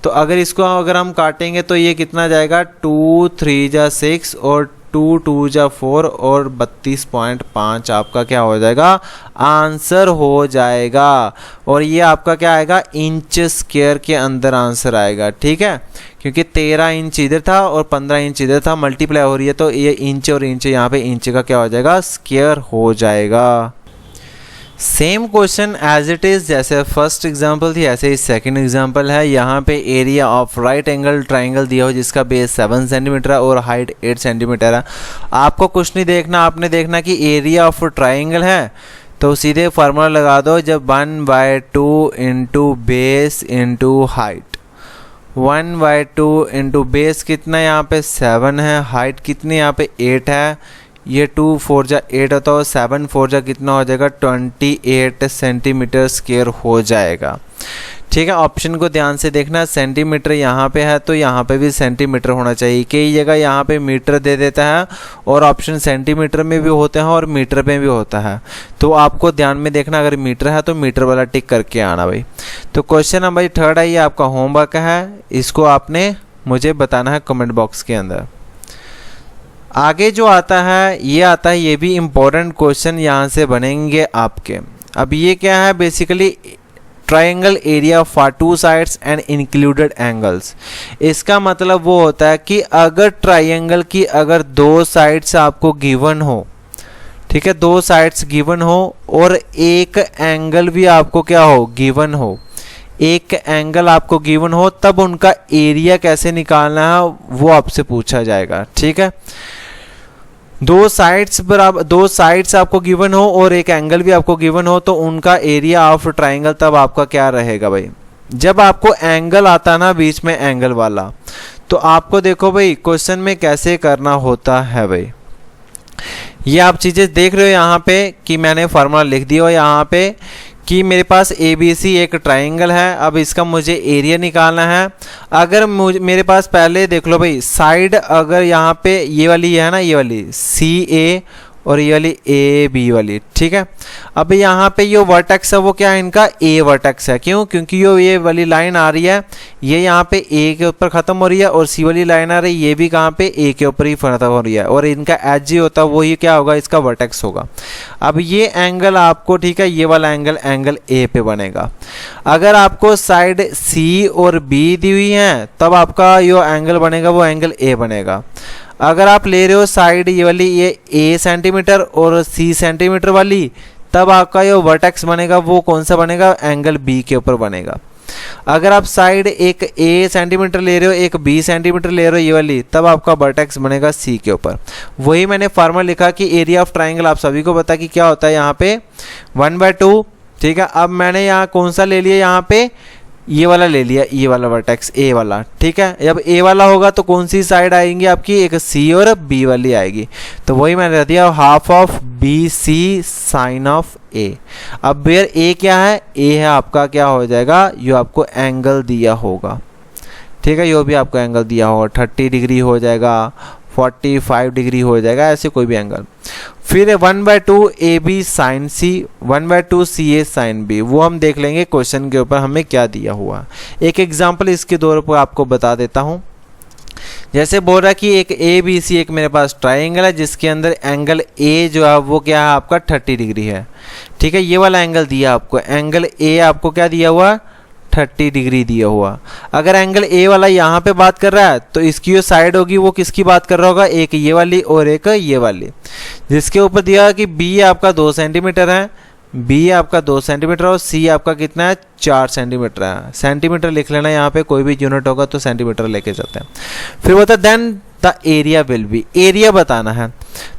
तो अगर इसको अगर हम काटेंगे तो ये कितना जाएगा, 2 3 जा 6 और 2 2 जा 4 और 32.5 आपका क्या हो जाएगा, आंसर हो जाएगा। और ये आपका क्या आएगा, इंच स्क्वायर के अंदर आंसर आएगा, ठीक है, क्योंकि 13 इंच इधर था और 15 इंच इधर था, मल्टीप्लाई हो रही है तो ये इंच और इंच यहाँ पे इंच का क्या हो जाएगा, स्क्वायर हो जाएगा। Same question as it is, जैसे फर्स्ट एग्जांपल थी ऐसे ही सेकंड एग्जांपल है। यहाँ पे area of right angle triangle दिया हो जिसका बेस 7 सेंटीमीटर है और हाइट 8 सेंटीमीटर है। आपको कुछ नहीं देखना, आपने देखना कि एरिया ऑफ ट्राइंगल है तो सीधे फार्मूला लगा दो, जब 1/2 into base into height, 1/2 into base कितना यहाँ पे 7 है, हाइट कितनी यहाँ पे 8 है, ये 2 4 जा 8 होता है, 7 4 जा कितना हो जाएगा, 28 सेंटीमीटर स्क्वायर हो जाएगा, ठीक है। ऑप्शन को ध्यान से देखना, सेंटीमीटर यहाँ पे है तो यहाँ पे भी सेंटीमीटर होना चाहिए, कई जगह यहाँ पे मीटर दे देता है और ऑप्शन सेंटीमीटर में भी होते हैं और मीटर में भी होता है, तो आपको ध्यान में देखना, अगर मीटर है तो मीटर वाला टिक करके आना भाई। तो क्वेश्चन नंबर 3 है, ये आपका होमवर्क है, इसको आपने मुझे बताना है कमेंट बॉक्स के अंदर। आगे जो आता है ये भी इम्पोर्टेंट क्वेश्चन यहाँ से बनेंगे आपके। अब ये क्या है, basically triangle area for 2 sides and included angles. इसका मतलब वो होता है कि अगर ट्राइंगल की अगर 2 साइड्स आपको गिवन हो, ठीक है, 2 साइड्स गिवन हो और एक एंगल भी आपको क्या हो, गिवन हो, एक एंगल आपको गिवन हो, तब उनका एरिया कैसे निकालना है वो आपसे पूछा जाएगा, ठीक है। 2 साइड्स बराबर, 2 साइड्स आपको गिवन हो और एक एंगल भी आपको गिवन हो तो उनका एरिया ऑफ ट्राइंगल तब आपका क्या रहेगा भाई। जब आपको एंगल आता ना बीच में एंगल वाला, तो आपको देखो भाई क्वेश्चन में कैसे करना होता है भाई। ये आप चीजें देख रहे हो यहाँ पे कि मैंने फार्मूला लिख दिया यहाँ पे कि मेरे पास ABC एक ट्राइंगल है, अब इसका मुझे एरिया निकालना है। अगर मेरे पास पहले देख लो भाई, साइड अगर यहाँ पे ये वाली है ना, ये वाली CA और ये वाली AB वाली, ठीक है। अब यहाँ पे ये वर्टेक्स है वो क्या है, इनका A वर्टेक्स है, क्यों, क्योंकि ये वाली लाइन आ रही है ये यहाँ पे A के ऊपर ख़त्म हो रही है और C वाली लाइन आ रही है ये भी कहाँ पे A के ऊपर ही ख़त्म हो रही है, और इनका एज ही होता है वही क्या होगा, इसका वर्टेक्स होगा। अब ये एंगल आपको, ठीक है, ये वाला एंगल A पे बनेगा। अगर आपको साइड C और B दी हुई है तब आपका जो एंगल बनेगा वो एंगल A बनेगा। अगर आप ले रहे हो साइड ये वाली, ये A सेंटीमीटर और C सेंटीमीटर वाली, तब आपका जो वर्टेक्स बनेगा वो कौन सा बनेगा, एंगल B के ऊपर बनेगा। अगर आप साइड एक A सेंटीमीटर ले रहे हो, एक B सेंटीमीटर ले रहे हो ये वाली, तब आपका वर्टेक्स बनेगा C के ऊपर। वही मैंने फार्मूला लिखा कि एरिया ऑफ ट्राइंगल आप सभी को पता कि क्या होता है यहाँ पे 1/2, ठीक है। अब मैंने यहाँ कौन सा ले लिया, यहाँ पे ये वाला ले लिया, ये वाला वर्टेक्स ए वाला, ठीक है। जब ए वाला होगा तो कौन सी साइड आएंगी आपकी, एक सी और बी वाली आएगी, तो वही मैंने रख दिया half of b c sine of a. अब वेयर ए क्या है, ए है आपका क्या हो जाएगा, यो आपको एंगल दिया होगा, ठीक है, यो भी आपको एंगल दिया होगा, 30 डिग्री हो जाएगा, 45 डिग्री हो जाएगा, ऐसे कोई भी एंगल। फिर 1/2 A B sine C, 1/2 C A sine B, वो हम देख लेंगे क्वेश्चन के ऊपर हमें क्या दिया हुआ। एक एग्जांपल इसके तौर पर आपको बता देता हूँ। जैसे बोल रहा है कि एक ए बी सी एक मेरे पास ट्राइंगल है जिसके अंदर एंगल ए जो है वो क्या है आपका 30 डिग्री है, ठीक है। ये वाला एंगल दिया आपको, एंगल ए आपको क्या दिया हुआ, 30 डिग्री दिया हुआ। अगर एंगल ए वाला यहाँ पे बात कर रहा है तो इसकी जो साइड होगी वो किसकी बात कर रहा होगा, एक ये वाली और एक ये वाली, जिसके ऊपर दिया कि बी आपका 2 सेंटीमीटर है, बी आपका 2 सेंटीमीटर और सी आपका कितना है 4 सेंटीमीटर है। सेंटीमीटर लिख लेना, यहाँ पे कोई भी यूनिट होगा तो सेंटीमीटर लेके जाते हैं। फिर बता then the area will be, area बताना है,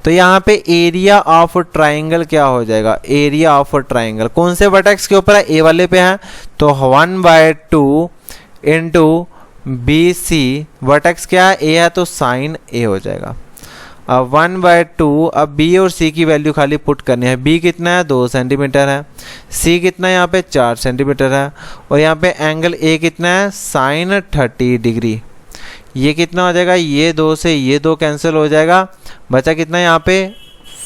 तो यहाँ पे एरिया ऑफ ट्राइंगल क्या हो जाएगा, एरिया ऑफ ट्राइंगल कौन से वर्टेक्स के ऊपर है, ए वाले पे है, तो 1/2 इंटू बी सी, वर्टेक्स क्या है, ए है तो साइन ए हो जाएगा। अब 1/2, अब बी और सी की वैल्यू खाली पुट करनी है। बी कितना है 2 सेंटीमीटर है, सी कितना है यहाँ पे 4 सेंटीमीटर है, और यहाँ पे एंगल ए कितना है साइन 30 डिग्री। ये कितना हो जाएगा, ये 2 से ये 2 कैंसिल हो जाएगा, बचा कितना यहाँ पे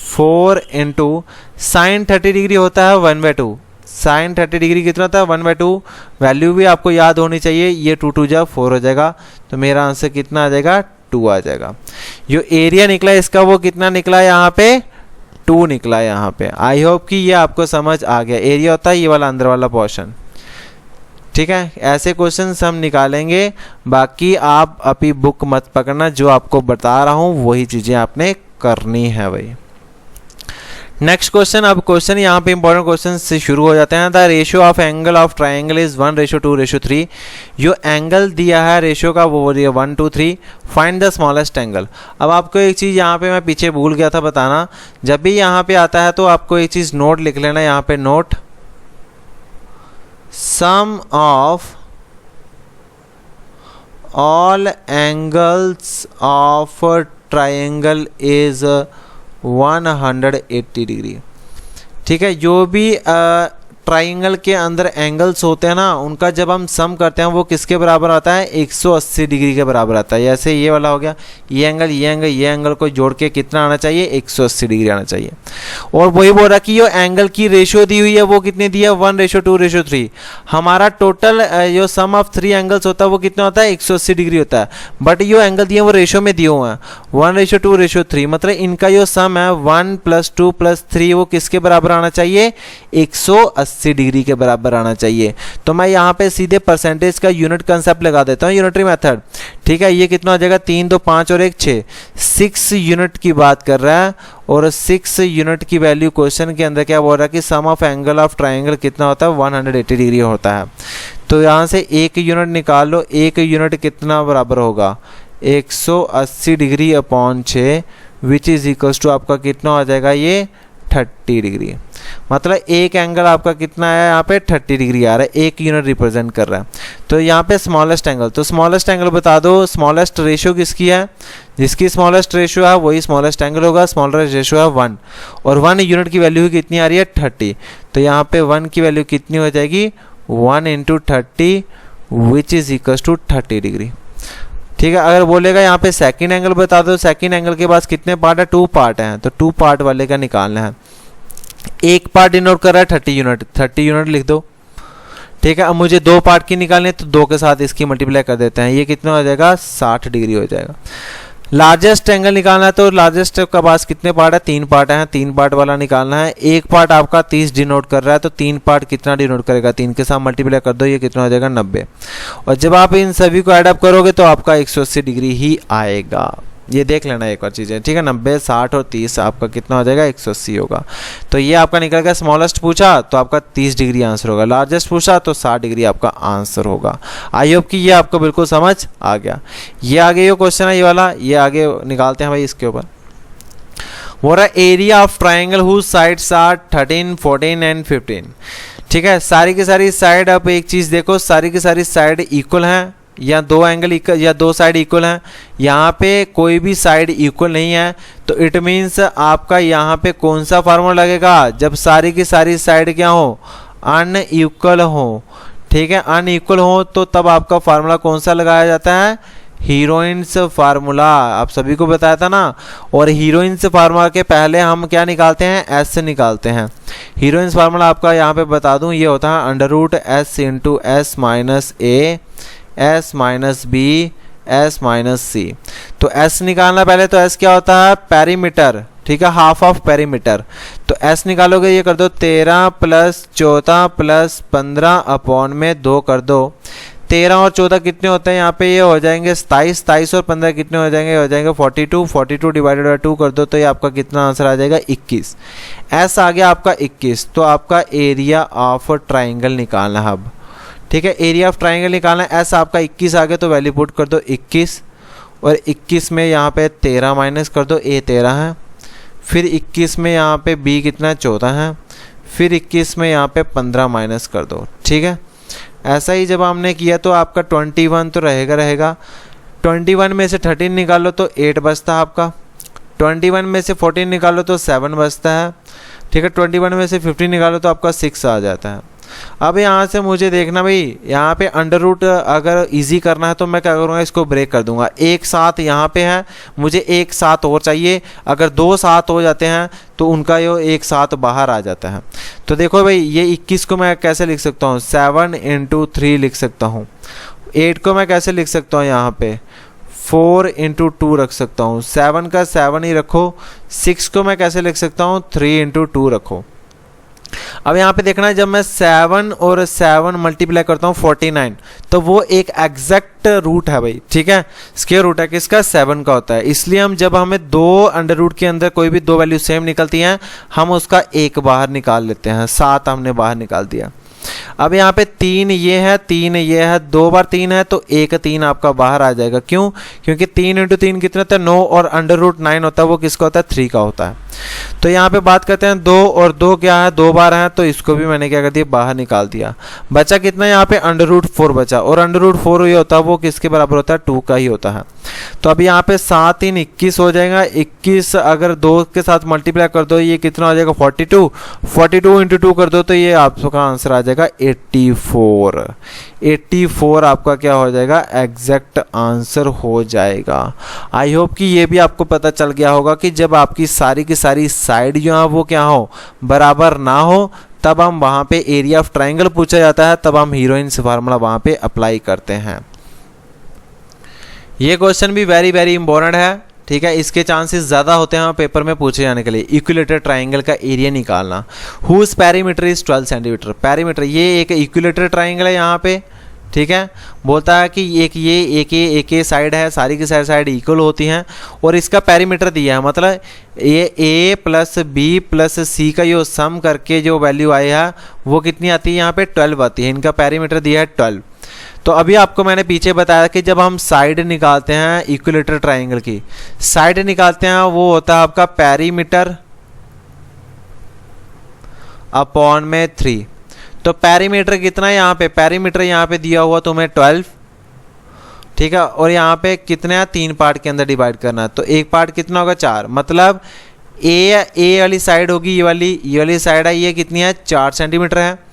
4 इंटू साइन 30 डिग्री होता है 1/2, साइन 30 डिग्री कितना होता है 1/2, वैल्यू भी आपको याद होनी चाहिए, ये 2 2 जा 4 हो जाएगा, तो मेरा आंसर कितना आ जाएगा 2 आ जाएगा। जो एरिया निकला इसका वो कितना निकला यहाँ पे 2 निकला यहाँ पे। आई होप कि ये आपको समझ आ गया। एरिया होता है ये वाला अंदर वाला पोर्शन, ठीक है। ऐसे क्वेश्चन हम निकालेंगे, बाकी आप अपनी बुक मत पकड़ना, जो आपको बता रहा हूँ वही चीज़ें आपने करनी है भाई। नेक्स्ट क्वेश्चन, अब क्वेश्चन यहाँ पे इंपॉर्टेंट क्वेश्चन से शुरू हो जाते हैं। The ratio of angle of triangle is 1:2:3। जो एंगल दिया है रेशियो का वो दिया 1:3। Find the smallest angle. अब आपको एक चीज़ यहाँ पे मैं पीछे भूल गया था बताना, जब भी यहाँ पे आता है तो आपको एक चीज़ नोट लिख लेना, यहाँ पे note sum of all angles of triangle is 180 degree, ठीक है। जो भी ट्राइंगल के अंदर एंगल्स होते हैं ना, उनका जब हम सम करते हैं वो किसके बराबर आता है 180 डिग्री के बराबर आता है। जैसे ये वाला हो गया, ये एंगल ये एंगल ये एंगल को जोड़ के कितना आना चाहिए 180 डिग्री आना चाहिए। और वही बोल रहा कि जो एंगल की रेशियो दी हुई है वो कितनी दी है 1:2:3। हमारा टोटल जो सम ऑफ 3 एंगल्स होता है वो कितना होता है 180 डिग्री होता है, बट जो एंगल दिए वो रेशियो में दिए हुए हैं 1:2:3, मतलब इनका जो सम है 1 + 2 + 3 वो किसके बराबर आना चाहिए 180 डिग्री के बराबर आना चाहिए। तो मैं यहाँ पे सीधे परसेंटेज का यूनिट कंसेप्ट लगा देता हूँ, यूनिटरी मेथड, ठीक है। ये कितना हो जाएगा 3 2 5 और 1 6, 6 यूनिट की बात कर रहा है, और 6 यूनिट की वैल्यू क्वेश्चन के अंदर क्या बोल रहा है कि सम ऑफ एंगल ऑफ ट्राइंगल कितना होता है 180 डिग्री होता है। तो यहाँ से 1 यूनिट निकाल लो, 1 यूनिट कितना बराबर होगा 180 degree upon 6, which is equals to आपका कितना हो जाएगा ये 30 डिग्री। मतलब एक एंगल आपका कितना है यहाँ पे 30 डिग्री आ रहा है, 1 यूनिट रिप्रेजेंट कर रहा है। तो यहाँ पे स्मॉलेस्ट एंगल, तो स्मॉलेस्ट एंगल बता दो, स्मॉलेस्ट रेशियो किसकी है, जिसकी स्मॉलेस्ट रेशियो है वही स्मॉलेस्ट एंगल होगा। स्मॉलेस्ट रेशियो है 1, और 1 यूनिट की वैल्यू कितनी आ रही है 30, तो यहाँ पे 1 की वैल्यू कितनी हो जाएगी 1 × 30 which is equals to 30 degree, ठीक है। अगर बोलेगा यहाँ पे सेकंड एंगल बता दो, सेकंड एंगल के पास कितने पार्ट है 2 पार्ट हैं, तो 2 पार्ट वाले का निकालना है। एक पार्ट डिनोट कर रहा है 30 यूनिट, 30 यूनिट लिख दो, ठीक है। अब मुझे 2 पार्ट की निकालनी है तो 2 के साथ इसकी मल्टीप्लाई कर देते हैं, ये कितना हो जाएगा 60 डिग्री हो जाएगा। लार्जेस्ट एंगल निकालना है तो लार्जेस्ट का पास कितने पार्ट है 3 पार्ट हैं, 3 पार्ट वाला निकालना है। एक पार्ट आपका 30 डिनोट कर रहा है तो 3 पार्ट कितना डिनोट करेगा 3 के साथ मल्टीप्लाई कर दो, ये कितना हो जाएगा 90, और जब आप इन सभी को ऐड अप करोगे तो आपका 180 डिग्री ही आएगा। ये देख लेना एक बार चीज़ें, ठीक है। 90 60 और 30 आपका कितना हो जाएगा 180 होगा। तो ये आपका निकल गया। स्मॉलेस्ट पूछा तो आपका 30 डिग्री आंसर होगा, लार्जेस्ट पूछा तो 60 डिग्री आपका आंसर होगा। आई होप कि ये आपको बिल्कुल समझ आ गया। ये आगे जो क्वेश्चन है ये वाला, ये आगे निकालते हैं भाई इसके ऊपर। वो रहा area of triangle whose sides are 13 14 and 15। ठीक है, सारी की सारी साइड, अब एक चीज़ देखो, सारी की सारी साइड इक्वल हैं या दो एंगल इक्वल या दो साइड इक्वल हैं। यहाँ पे कोई भी साइड इक्वल नहीं है, तो इट मीन्स आपका यहाँ पे कौन सा फार्मूला लगेगा, जब सारी की सारी साइड क्या हो, अनइक्वल हो। ठीक है, अनइक्वल हो तो तब आपका फार्मूला कौन सा लगाया जाता है, हीरोइंस फार्मूला। आप सभी को बताया था ना। और हीरोइंस फार्मूला के पहले हम क्या निकालते हैं, एस से निकालते हैं। हीरोइंस फार्मूला आपका यहाँ पे बता दूं, ये होता है under root s into s minus a s minus b s minus c. तो एस निकालना पहले, तो एस क्या होता है, पेरीमीटर। ठीक है, हाफ ऑफ पेरीमीटर। तो एस निकालोगे, ये कर दो 13 प्लस 14 प्लस 15 अपॉन में 2 कर दो। 13 और 14 कितने होते हैं यहाँ पे, ये हो जाएंगे 27। 27 और 15 कितने हो जाएंगे, हो जाएंगे 42। 42 डिवाइडेड बाई 2 कर दो, तो ये आपका कितना आंसर आ जाएगा, 21। एस आ गया आपका 21। तो आपका एरिया ऑफ ट्राइंगल निकालना है अब। ठीक है, एरिया ऑफ ट्राइंगल निकालना है। एस आपका 21 आ गया, तो वैल्यू पुट कर दो 21, और 21 में यहाँ पे 13 माइनस कर दो, ए 13 है। फिर 21 में यहाँ पे बी कितना, 14 है। फिर 21 में यहाँ पे 15 माइनस कर दो। ठीक है, ऐसा ही जब हमने किया तो आपका 21 तो रहेगा। 21 में से 13 निकालो तो 8 बचता है आपका। 21 में से 14 निकालो तो 7 बचता है। ठीक है, 21 में से 15 निकालो तो आपका 6 आ जाता है। अब यहाँ से मुझे देखना भाई, यहाँ पे अंडर रूट अगर इजी करना है तो मैं क्या करूँगा, इसको ब्रेक कर दूंगा। एक साथ यहाँ पे है, मुझे एक साथ और चाहिए। अगर 2 साथ हो जाते हैं तो उनका ये एक साथ बाहर आ जाता है। तो देखो भाई, ये 21 को मैं कैसे लिख सकता हूँ, 7 इंटू 3 लिख सकता हूँ। 8 को मैं कैसे लिख सकता हूँ, यहाँ पे 4 इंटू 2 रख सकता हूँ। 7 का 7 ही रखो। 6 को मैं कैसे लिख सकता हूँ, 3 इंटू 2 रखो। अब यहाँ पे देखना है, जब मैं 7 और 7 मल्टीप्लाई करता हूँ 49, तो वो एक एग्जैक्ट रूट है भाई। ठीक है, स्क्वायर रूट है किसका, 7 का होता है। इसलिए हम जब हमें 2 अंडर रूट के अंदर कोई भी 2 वैल्यू सेम निकलती हैं, हम उसका एक बाहर निकाल लेते हैं। 7 हमने बाहर निकाल दिया। अब यहाँ पे 3 ये है, 3 ये है, 2 बार 3 है तो एक 3 आपका बाहर आ जाएगा। क्यों, क्योंकि 3 इंटू 3 कितना होता है, 9, और अंडर रूट 9 होता है, वो किसका होता है, 3 का होता है। तो यहाँ पे बात करते हैं 2 और 2 क्या है, 2 बार है, तो इसको भी मैंने क्या कर दिया, बाहर निकाल दिया। बचा कितना, यहाँ पे अंडर रूट 4 बचा, और अंडर रूट 4 ये होता है, वो किसके बराबर होता है, 2 का ही होता है। तो अब यहाँ पे 7 3 21 हो जाएगा। 21 अगर 2 के साथ मल्टीप्लाई कर दो, ये कितना हो जाएगा, 42। 42 इंटू 2 कर दो, तो ये आपका आंसर आ जाएगा 84। 84 आपका क्या हो जाएगा, एग्जैक्ट आंसर हो जाएगा। आई होप कि ये भी आपको पता चल गया होगा कि जब आपकी सारी की सारी साइड जो है वो क्या हो, बराबर ना हो, तब हम वहाँ पे एरिया ऑफ ट्राइंगल पूछा जाता है, तब हम हीरोइंस फार्मूला वहाँ पे अप्लाई करते हैं। ये क्वेश्चन भी वेरी वेरी इंपॉर्टेंट है। ठीक है, इसके चांसेस ज़्यादा होते हैं पेपर में पूछे जाने के लिए। इक्विलेटरल ट्राइंगल का एरिया निकालना, whose perimeter is 12 centimetre. Perimeter, ये एक इक्विलेटरल ट्राइंगल है यहाँ पे। ठीक है, बोलता है कि एक ये साइड है, सारी की साइड इक्वल होती हैं, और इसका पेरीमीटर दिया है, मतलब ये ए प्लस बी प्लस सी का जो सम करके जो वैल्यू आई है वो कितनी आती है, यहाँ पे 12 आती है। इनका पेरीमीटर दिया है 12। तो अभी आपको मैंने पीछे बताया कि जब हम साइड निकालते हैं इक्विलेटरल ट्राइंगल की, साइड निकालते हैं, वो होता है आपका पेरीमीटर अपॉन में 3। तो पेरीमीटर कितना है यहाँ पे, पेरीमीटर यहाँ पे दिया हुआ तुम्हें 12। ठीक है, और यहाँ पे कितने हैं, 3 पार्ट के अंदर डिवाइड करना है, तो एक पार्ट कितना होगा, 4। मतलब ए वाली साइड होगी, ये वाली साइड है, ये कितनी है, 4 सेंटीमीटर है।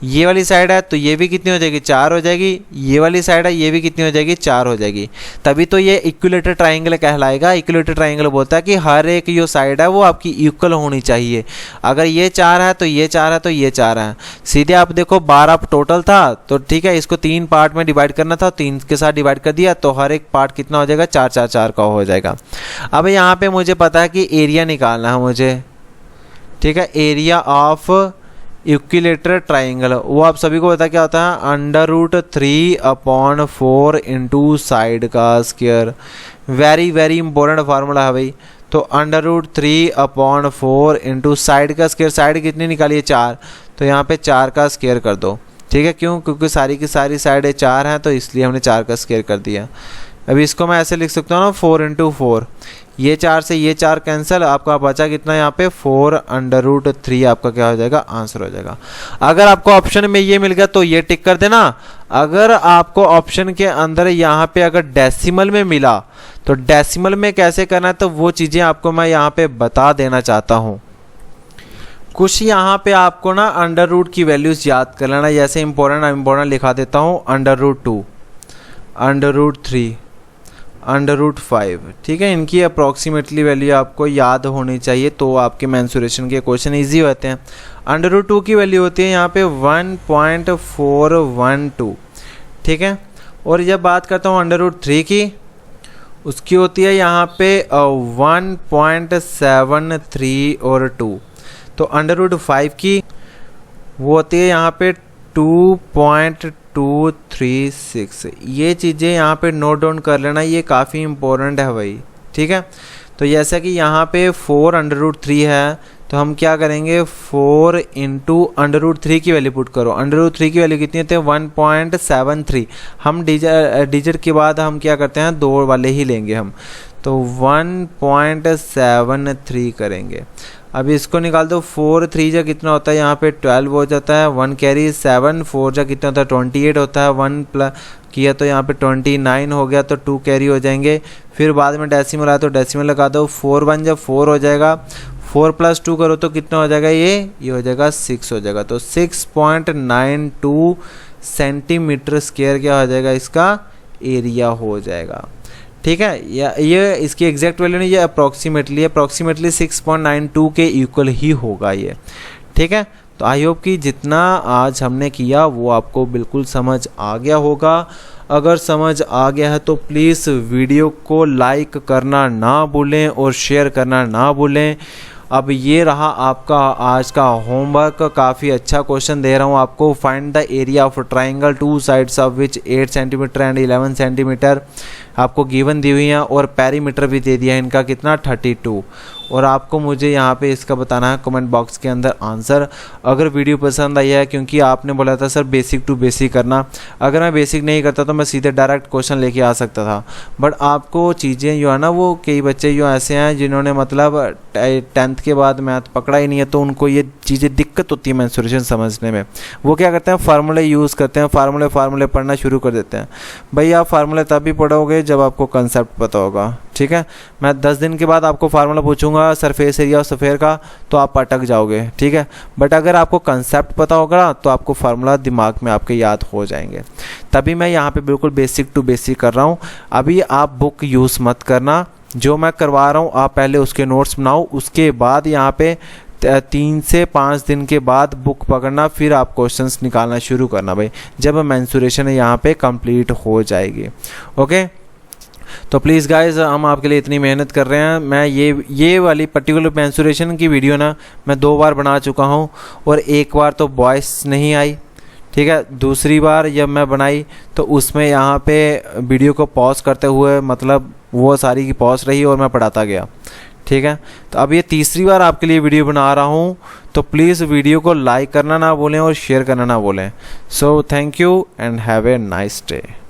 ये वाली साइड है तो ये भी कितनी हो जाएगी, 4 हो जाएगी। ये वाली साइड है, ये भी कितनी हो जाएगी, 4 हो जाएगी। तभी तो ये इक्विलेटरल ट्राइंगल कहलाएगा। इक्विलेटरल ट्राइंगल बोलता है कि हर एक जो साइड है वो आपकी इक्वल होनी चाहिए। अगर ये 4 है तो ये 4 है तो ये 4 है। सीधे आप देखो 12 टोटल था, तो ठीक है, इसको 3 पार्ट में डिवाइड करना था, 3 के साथ डिवाइड कर दिया, तो हर एक पार्ट कितना हो जाएगा, 4 4 4 का हो जाएगा। अब यहाँ पे मुझे पता है कि एरिया निकालना है मुझे। ठीक है, एरिया ऑफ इक्विलेटरल ट्राइंगल, वो आप सभी को पता क्या होता है, अंडर रूट 3/4 इंटू साइड का square. Very very important formula है भाई। तो अंडर रूट 3/4 इंटू साइड का स्क्वायर। साइड कितनी निकालिए, 4, तो यहाँ पे 4 का स्क्वायर कर दो। ठीक है, क्यों, क्योंकि सारी की सारी साइड 4 हैं, तो इसलिए हमने 4 का स्क्वायर कर दिया। अभी इसको मैं ऐसे लिख सकता हूँ ना 4 इंटू 4, ये 4 से ये 4 कैंसिल, आपका बचा कितना यहाँ पे 4√3 आपका क्या हो जाएगा, आंसर हो जाएगा। अगर आपको ऑप्शन में ये मिल गया तो ये टिक कर देना। अगर आपको ऑप्शन के अंदर यहाँ पे अगर डेसिमल में मिला तो डेसिमल में कैसे करना है, तो वो चीज़ें आपको मैं यहाँ पे बता देना चाहता हूँ। कुछ यहाँ पे आपको ना अंडर रूट की वैल्यूज याद कर लेना, जैसे इंपॉर्टेंट लिखा देता हूँ, √2, √3, √5, ठीक है। इनकी अप्रॉक्सीमेटली वैल्यू आपको याद होनी चाहिए, तो आपके मेंसुरेशन के क्वेश्चन इजी होते हैं। √2 की वैल्यू होती है यहाँ पे 1.412, ठीक है। और जब बात करता हूँ √3 की, उसकी होती है यहाँ पे 1.73 और 2। तो √5 की वो होती है यहाँ पे 2.236। ये चीज़ें यहाँ पे नोट डाउन कर लेना, ये काफ़ी इम्पोर्टेंट है भाई, ठीक है। तो जैसा कि यहाँ पे 4 √3 है, तो हम क्या करेंगे 4 इंटू √3 की वैल्यू पुट करो। √3 की वैल्यू कितनी होती है 1.73। हम डिजिट के बाद हम क्या करते हैं 2 वाले ही लेंगे हम, तो 1.73 करेंगे। अब इसको निकाल दो, 4 3 जा कितना होता है यहाँ पे 12 हो जाता है, 1 कैरी 7, 4 जा कितना होता है 28 होता है, 1 प्लस किया तो यहाँ पे 29 हो गया, तो 2 कैरी हो जाएंगे। फिर बाद में डेसिमल आया तो डेसिमल लगा दो, 4 1 जब 4 हो जाएगा, 4 + 2 करो तो कितना हो जाएगा, ये हो जाएगा 6 हो जाएगा। तो 6.92 सेंटीमीटर स्क्वायर क्या हो जाएगा, इसका एरिया हो जाएगा, ठीक है। ये इसकी एग्जैक्ट वैल्यू नहीं, ये अप्रॉक्सीमेटली 6.92 के इक्वल ही होगा ये, ठीक है। तो आई होप कि जितना आज हमने किया वो आपको बिल्कुल समझ आ गया होगा। अगर समझ आ गया है तो प्लीज़ वीडियो को लाइक करना ना भूलें और शेयर करना ना भूलें। अब ये रहा आपका आज का होमवर्क, काफ़ी अच्छा क्वेश्चन दे रहा हूँ आपको। Find the area of triangle 2 sides of which 8 centimetre and 11 centimetre आपको गिवन दी हुई है, और पेरीमीटर भी दे दिया है इनका कितना 32। और आपको मुझे यहाँ पे इसका बताना है कमेंट बॉक्स के अंदर आंसर। अगर वीडियो पसंद आई है, क्योंकि आपने बोला था सर बेसिक टू बेसिक करना, अगर मैं बेसिक नहीं करता तो मैं सीधे डायरेक्ट क्वेश्चन लेके आ सकता था, बट आपको चीज़ें जो है ना, वो कई बच्चे जो ऐसे हैं जिन्होंने मतलब 10th के बाद मैथ पकड़ा ही नहीं है, तो उनको ये चीज़ें दिक्कत होती है मेंसुरेशन समझने में। वो क्या करते हैं फार्मूले यूज़ करते हैं, फार्मूले पढ़ना शुरू कर देते हैं। भाई आप फार्मूले तभी पढ़ोगे जब आपको कंसेप्ट पता होगा, ठीक है। मैं 10 दिन के बाद आपको फार्मूला पूछूंगा सरफेस एरिया ऑफ स्फीयर का, तो आप अटक जाओगे, ठीक है। बट अगर आपको कंसेप्ट पता होगा तो आपको फार्मूला दिमाग में आपके याद हो जाएंगे। तभी मैं यहाँ पे बिल्कुल बेसिक टू बेसिक कर रहा हूँ। अभी आप बुक यूज़ मत करना, जो मैं करवा रहा हूँ आप पहले उसके नोट्स बनाओ, उसके बाद यहाँ पे 3 से 5 दिन के बाद बुक पकड़ना, फिर आप क्वेश्चंस निकालना शुरू करना भाई, जब मेंसुरेशन यहाँ पे कंप्लीट हो जाएगी। ओके, तो प्लीज़ गाइज हम आपके लिए इतनी मेहनत कर रहे हैं। मैं ये वाली पर्टिकुलर मेंसुरेशन की वीडियो ना मैं 2 बार बना चुका हूँ, और एक बार तो वॉइस नहीं आई, ठीक है। दूसरी बार जब मैं बनाई तो उसमें यहाँ पे वीडियो को पॉज करते हुए मतलब वो सारी की पॉज रही और मैं पढ़ाता गया, ठीक है। तो अब ये तीसरी बार आपके लिए वीडियो बना रहा हूँ, तो प्लीज़ वीडियो को लाइक करना ना भूलें और शेयर करना ना भूलें। So thank you and have a nice day.